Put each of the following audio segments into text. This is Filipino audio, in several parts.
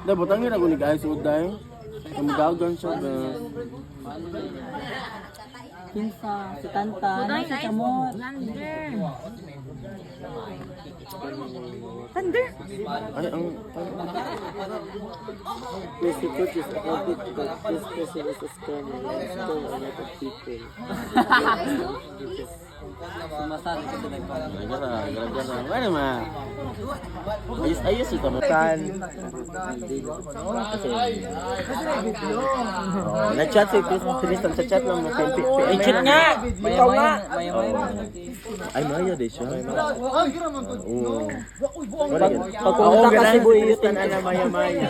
Dah butangin ako ni guys uday. Kamagagan siya ba. Pinsa, si Tanta, si Kamot. Thunder. Ay ang Mexico is a habit but this person is a scammer. Stole a lot of people. Sumasali ka talaga. Gara-gara. Mana mah? Ayos ito makan. Nag-chat si Tristan sa chat lang mo. Chat nga! Ikaw nga! Ay, maya de siya. Oo. Pag pumunta ka Cebu, iyutin na maya-maya.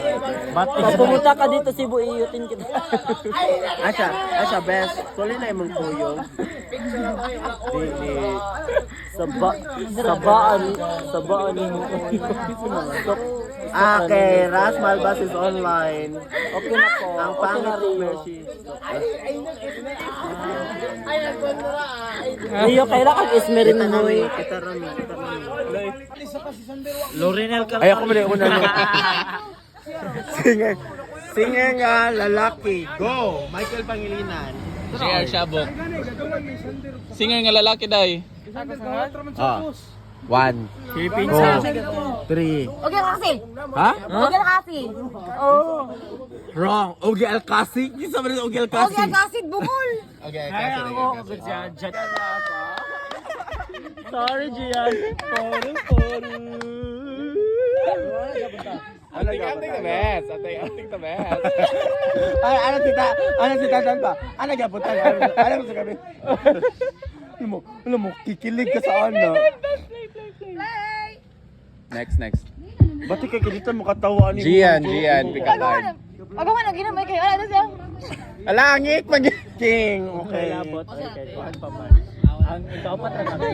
Pag pumunta ka dito Cebu, iyutin kita. Asya, best. Tuloy na yung kuyo. Sabaan mo. Okay, Ras Malbas is online. Okay na po. Ang pangit ni Mercy. Rio, kailan kang ismerin mo eh. Kita rami. Lorinel ka. Ay, ako mali una no. Sige nga, lalaki. Go! Michael Pangilinan. JR Shabok. Singer nga lalaki day. 1, Philippines. 3. Okay kasi. Ha? Okay kasi. Oh. Wrong. Ogie Alcasi. Yung sabi rin Ogie Alcasi. Okay kasi bukol. Okay, kasi Sorry, Gian. Ating the best. Ating the best. Ano si Tatan pa? Ano gabutan? Ano mo sa gabi? Alam mo, kikilig ka sa ano. Next. Ba't ka kilita mo katawaan ni Gian, pick up line. Agawan na ginamay kayo. Ano siya? Alangit mag King. Okay. Ang ikaw-apat na kami.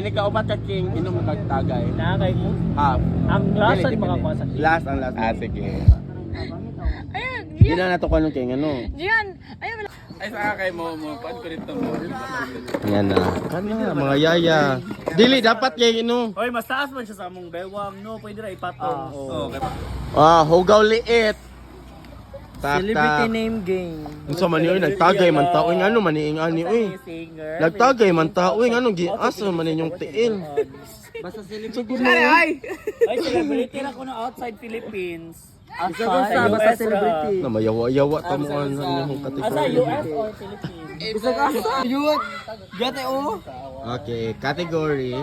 Ikaw-upat ka King. Inom mo kagtagay. Nakakay mo. Half. Ang last ay makakuha sa Last ang last. Sige. Ayun. Hindi na nato ko King. Ano? Gian. Ayun. Ay, saka kay mo paan ko rito mo. Yan na. Mga yaya. Dili, dapat kay ino. Hoy, mas taas man siya sa among bewang, no? Pwede na ipatong. Hugaw liit. Celebrity name game. Unsa man yun, nagtagay man tao ng ano maniing ani uy. Singer. Nagtagay man tao ng ano giasa man inyong tiil. Basta celebrity. Ay, celebrity na ko na outside Philippines. Outside basta celebrity. Na mayawa-yawa ta mo ang inyong Asa category. US or Philippines? Okay, category